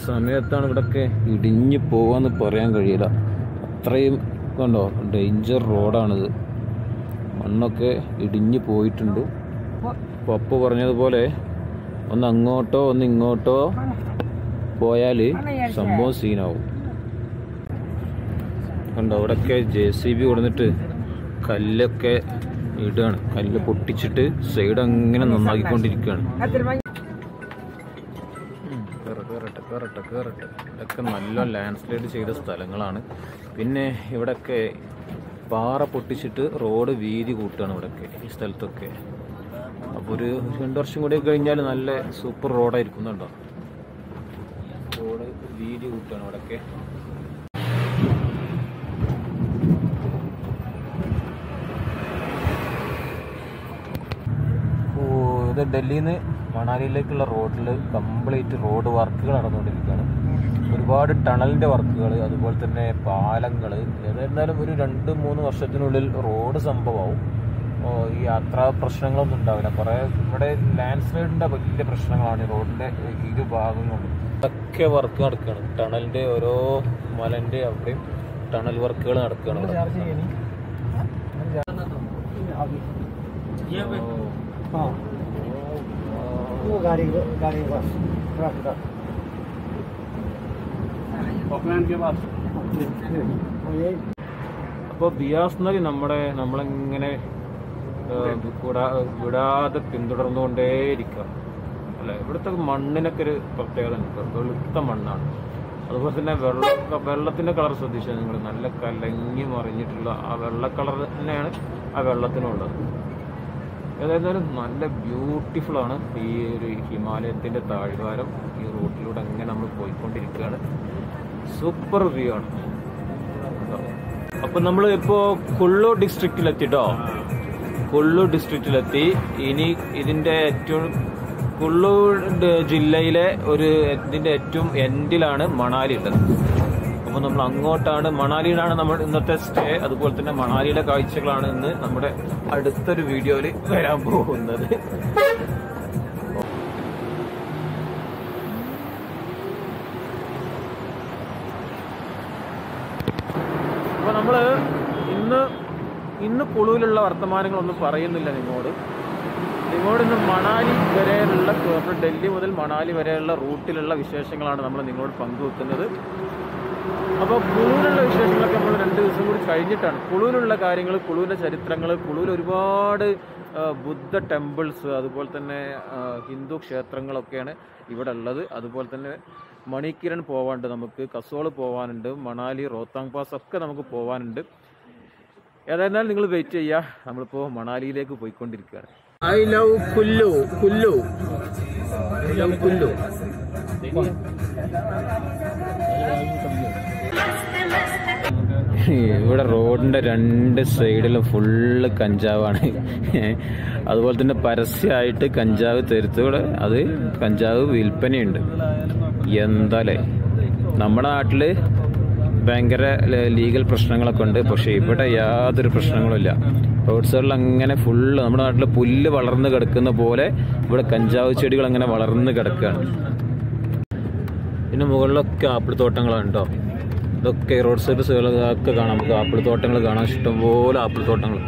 സമയത്താണ് ഇവിടെയൊക്കെ ഇടിഞ്ഞു പോവാന്ന് പറയാൻ കഴിയില്ല. അത്രയും കണ്ടോ ഡേഞ്ചർ റോഡാണിത്. മണ്ണൊക്കെ ഇടിഞ്ഞു പോയിട്ടുണ്ട്. പപ്പ പറഞ്ഞതുപോലെ ഒന്ന് അങ്ങോട്ടോ ഒന്ന് ഇങ്ങോട്ടോ പോയാൽ സംഭവം സീനാവും. കണ്ടോ ഇവിടെയൊക്കെ JCB കൊടുത്തിട്ട് കല്ലൊക്കെ ഇടുകയാണ്. കല്ല് പൊട്ടിച്ചിട്ട് സൈഡ് അങ്ങനെ നന്നാക്കിക്കൊണ്ടിരിക്കുകയാണ്. കേറട്ടെ. ഇതൊക്കെ നല്ല ലാൻഡ് സ്ലൈഡ് ചെയ്ത സ്ഥലങ്ങളാണ്. പിന്നെ ഇവിടെയൊക്കെ പാറ പൊട്ടിച്ചിട്ട് റോഡ് വീതി കൂട്ടുകയാണ് ഇവിടെയൊക്കെ ഈ സ്ഥലത്തൊക്കെ. അപ്പോൾ ഒരു 2 വർഷം കൂടി കഴിഞ്ഞാൽ നല്ല സൂപ്പർ റോഡായിരിക്കുന്നുണ്ടോ. റോഡ് വീതി കൂട്ടുകയാണ് ഇവിടെയൊക്കെ. ഇത് ഡൽഹിയിൽ നിന്ന് മണാലിയിലേക്കുള്ള റോഡിൽ കംപ്ലീറ്റ് റോഡ് വർക്കുകൾ നടന്നുകൊണ്ടിരിക്കുകയാണ്. ഒരുപാട് ടണലിൻ്റെ വർക്കുകൾ, അതുപോലെ തന്നെ പാലങ്ങൾ. ഏതായിരുന്നാലും ഒരു 2-3 വർഷത്തിനുള്ളിൽ റോഡ് സംഭവമാവും. ഈ യാത്രാ പ്രശ്നങ്ങളൊന്നും ഉണ്ടാവില്ല. കുറേ ഇവിടെ ലാൻഡ് സ്ലൈഡിൻ്റെ വലിയ പ്രശ്നങ്ങളാണ് ഈ റോഡിൻ്റെ ഇരുഭാഗങ്ങളും. ഇതൊക്കെ വർക്ക് നടക്കുകയാണ്. ടണലിൻ്റെ ഓരോ മലൻ്റെ അവിടെയും ടണൽ വർക്കുകൾ നടക്കുകയാണ്. അപ്പോൾ ബിയാസ് നദി നമ്മളിങ്ങനെ വിടാതെ പിന്തുടർന്നുകൊണ്ടേയിരിക്കുക അല്ലെ. ഇവിടുത്തെ മണ്ണിനൊക്കെ ഒരു പ്രത്യേകത ഉണ്ട്. വെളുത്ത മണ്ണാണ്. അതുപോലെ തന്നെ വെള്ളത്തിൻ്റെ കളർ ശ്രദ്ധിച്ചാൽ നിങ്ങൾ നല്ല കലങ്ങി മറിഞ്ഞിട്ടുള്ള ആ വെള്ള കളർ തന്നെയാണ് ആ വെള്ളത്തിനുള്ളത്. ഏതായാലും നല്ല ബ്യൂട്ടിഫുൾ ആണ് ഈ ഒരു ഹിമാലയത്തിൻ്റെ താഴ്വാരം. ഈ റൂട്ടിലൂടെ അങ്ങനെ നമ്മൾ പോയിക്കൊണ്ടിരിക്കുകയാണ്. സൂപ്പർ വ്യൂ ആണ്. അപ്പം നമ്മൾ ഇപ്പോൾ കുള്ളു ഡിസ്ട്രിക്റ്റിലെത്തിട്ടോ. കുള്ളു ഡിസ്ട്രിക്റ്റിലെത്തി. ഇനി ഇതിൻ്റെ ഏറ്റവും കുള്ളു ജില്ലയിലെ ഇതിൻ്റെ ഏറ്റവും എൻഡിലാണ് മണാലി ഉള്ളത്. അപ്പോൾ നമ്മൾ അങ്ങോട്ടാണ്, മണാലിയിലാണ് നമ്മൾ ഇന്നത്തെ സ്റ്റേ. അതുപോലെ തന്നെ മണാലിയുടെ കാഴ്ചകളാണ് ഇന്ന് നമ്മുടെ അടുത്തൊരു വീഡിയോയിൽ വരാൻ പോകുന്നത്. അപ്പോൾ നമ്മൾ ഇന്ന് കുളുവിലുള്ള വർത്തമാനങ്ങളൊന്നും പറയുന്നില്ല നിങ്ങളോട് ഇന്ന് മണാലി വരെയുള്ള, ഡൽഹി മുതൽ മണാലി വരെയുള്ള റൂട്ടിലുള്ള വിശേഷങ്ങളാണ് നമ്മൾ നിങ്ങളോട് പങ്കുവെക്കുന്നത്. അപ്പോൾ കുളുവിലുള്ള വിശേഷങ്ങളൊക്കെ നമ്മൾ 2 ദിവസം കൂടി കഴിഞ്ഞിട്ടാണ്. കുളുവിലുള്ള കാര്യങ്ങൾ, കുളുവിൻ്റെ ചരിത്രങ്ങൾ, കുളുവിൽ ഒരുപാട് ബുദ്ധ ടെമ്പിൾസ്, അതുപോലെ തന്നെ ഹിന്ദു ക്ഷേത്രങ്ങളൊക്കെയാണ് ഇവിടെ ഉള്ളത്. അതുപോലെ തന്നെ മണിക്കിരൺ പോവാനുണ്ട്, നമുക്ക് കസോൾ പോകാനുണ്ട്, മണാലി റോത്താങ് പാസ് ഒക്കെ നമുക്ക് പോകാനുണ്ട്. ഏതായിരുന്നാലും നിങ്ങൾ വെയിറ്റ് ചെയ്യുക. നമ്മളിപ്പോൾ മണാലിയിലേക്ക് പോയിക്കൊണ്ടിരിക്കുകയാണ്. ഐ ലവ് കുല്ലു. ഇവിടെ റോഡിന്റെ 2 സൈഡിലും ഫുള്ള് കഞ്ചാവാണ്. അതുപോലെ തന്നെ പരസ്യമായിട്ട് കഞ്ചാവ് തെരുത്തുകൂടെ അത് കഞ്ചാവ് വിൽപ്പനയുണ്ട്. എന്താലേ നമ്മുടെ നാട്ടില് ഭയങ്കര ലീഗൽ പ്രശ്നങ്ങളൊക്കെ ഉണ്ട്. പക്ഷെ ഇവിടെ യാതൊരു പ്രശ്നങ്ങളുമില്ല. റോഡ് സൈഡിൽ അങ്ങനെ ഫുള്ള് നമ്മുടെ നാട്ടിൽ പുല്ല് വളർന്ന് കിടക്കുന്ന പോലെ ഇവിടെ കഞ്ചാവ് ചെടികൾ അങ്ങനെ വളർന്ന് കിടക്കുകയാണ്. പിന്നെ മുകളിലൊക്കെ ആപ്പിൾ തോട്ടങ്ങളാണ് കേട്ടോ. ഇതൊക്കെ റോഡ് സൈഡൊക്കെ കാണാം. നമുക്ക് ആപ്പിൾ തോട്ടങ്ങൾ കാണാം. ഇഷ്ടംപോലെ ആപ്പിൾ തോട്ടങ്ങൾ.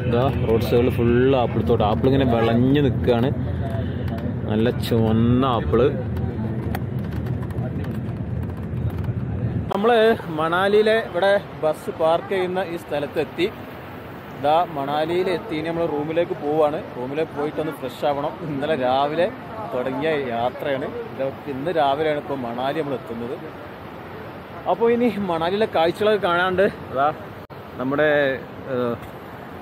ഇതാ റോഡ് സൈഡിൽ ഫുള്ള് ആപ്പിൾ തോട്ടം. ആപ്പിൾ ഇങ്ങനെ വിളഞ്ഞ് നിൽക്കുകയാണ്. നല്ല ചുവന്ന ആപ്പിള്. നമ്മൾ മണാലിയിലെ ഇവിടെ ബസ് പാർക്ക് ചെയ്യുന്ന ഈ സ്ഥലത്തെത്തി. ഇതാ മണാലിയിൽ എത്തി. ഇനി നമ്മൾ റൂമിലേക്ക് പോവാണ്. റൂമിലേക്ക് പോയിട്ടൊന്ന് ഫ്രഷ് ആവണം. ഇന്നലെ രാവിലെ തുടങ്ങിയ യാത്രയാണ്. ഇന്ന് രാവിലെയാണ് ഇപ്പോൾ മണാലി നമ്മൾ എത്തുന്നത്. അപ്പോൾ ഇനി മണാലിയിലെ കാഴ്ചകളൊക്കെ കാണാണ്ട് അതാ നമ്മുടെ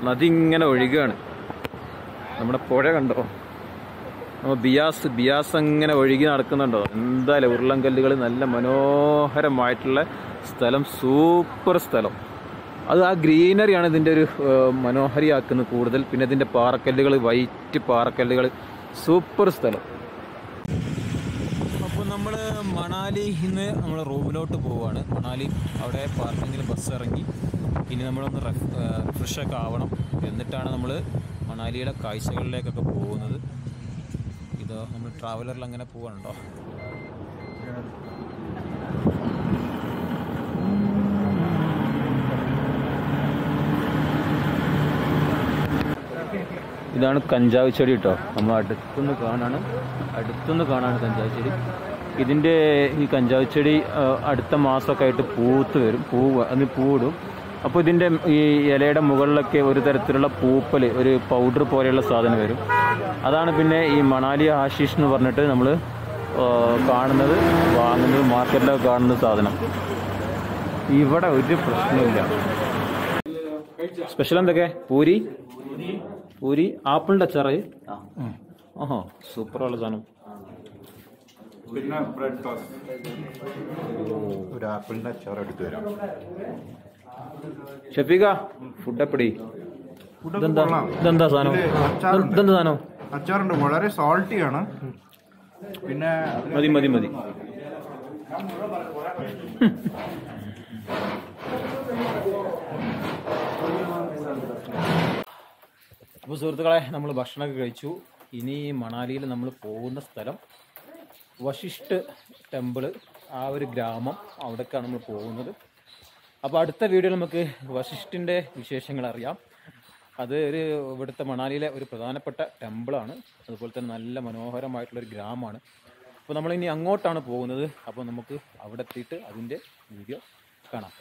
നദി ഇങ്ങനെ ഒഴുകുകയാണ്. നമ്മുടെ പുഴ കണ്ടോ, നമ്മൾ ബിയാസ് അങ്ങനെ ഒഴുകി നടക്കുന്നുണ്ടോ. എന്തായാലും ഉരുളൻകല്ലുകൾ, നല്ല മനോഹരമായിട്ടുള്ള സ്ഥലം, സൂപ്പർ സ്ഥലം. അത് ആ ഗ്രീനറിയാണ് ഇതിൻ്റെ ഒരു മനോഹരിയാക്കുന്നത് കൂടുതൽ. പിന്നെ ഇതിൻ്റെ പാറക്കല്ലുകൾ, വൈറ്റ് പാറക്കല്ലുകൾ, സൂപ്പർ സ്ഥലം. അപ്പോൾ നമ്മൾ മണാലിന്ന് നമ്മൾ റൂമിലോട്ട് പോവുകയാണ്. മണാലി അവിടെ പാർക്കിങ്ങിൽ ബസ് ഇറങ്ങി. ഇനി നമ്മളൊന്ന് ഫ്രഷൊക്കെ ആവണം. എന്നിട്ടാണ് നമ്മൾ മണാലിയുടെ കാഴ്ചകളിലേക്കൊക്കെ പോകുന്നത്. ഇത് നമ്മൾ ട്രാവലറിൽ അങ്ങനെ പോവാനുണ്ടോ. ഇതാണ് കഞ്ചാവ് ചെടി കേട്ടോ. നമ്മൾ അടുത്തുനിന്ന് കാണാണ് കഞ്ചാവ് ചെടി. ഇതിൻ്റെ ഈ കഞ്ചാവ് ചെടി അടുത്ത മാസമൊക്കെ ആയിട്ട് പൂത്ത് വരും. പൂവിടും. അപ്പോൾ ഇതിൻ്റെ ഈ ഇലയുടെ മുകളിലൊക്കെ ഒരു തരത്തിലുള്ള പൂപ്പൽ, ഒരു പൗഡർ പോലെയുള്ള സാധനം വരും. അതാണ് പിന്നെ ഈ മണാലി ഹാഷിഷ് എന്ന് പറഞ്ഞിട്ട് നമ്മൾ കാണുന്നത്, വാങ്ങുന്നത്, മാർക്കറ്റിലൊക്കെ കാണുന്ന സാധനം. ഇവിടെ ഒരു പ്രശ്നമില്ല. സ്പെഷ്യൽ എന്തൊക്കെ? പൂരി ആപ്പിളിൻ്റെ അച്ചാറ്. ആഹാ, സൂപ്പറുള്ള സാധനം. പിന്നെ ബ്രെഡ് ടോസ്റ്റ്, ഒരു ആപ്പിളിൻ്റെ അച്ചാർ എടുത്തു തരാം. ഷഫീഖ, ഫുഡ് എപ്പടി? ഇതെന്താ സാധനം? അച്ചാറുണ്ട്, വളരെ സോൾട്ടിയാണ്. പിന്നെ മതി. അപ്പോൾ സുഹൃത്തുക്കളെ, നമ്മൾ ഭക്ഷണമൊക്കെ കഴിച്ചു. ഇനി മണാലിയിൽ നമ്മൾ പോകുന്ന സ്ഥലം വശിഷ്ഠ് ടെമ്പിള്, ആ ഒരു ഗ്രാമം, അവിടേക്കാണ് നമ്മൾ പോകുന്നത്. അപ്പോൾ അടുത്ത വീഡിയോയിൽ നമുക്ക് വശിഷ്ഠിൻ്റെ വിശേഷങ്ങൾ അറിയാം. അത് ഇവിടുത്തെ മണാലിയിലെ ഒരു പ്രധാനപ്പെട്ട ടെമ്പിളാണ്. അതുപോലെ തന്നെ നല്ല മനോഹരമായിട്ടുള്ളൊരു ഗ്രാമമാണ്. അപ്പോൾ നമ്മളിനി അങ്ങോട്ടാണ് പോകുന്നത്. അപ്പോൾ നമുക്ക് അവിടെ എത്തിയിട്ട് അതിൻ്റെ വീഡിയോ കാണാം.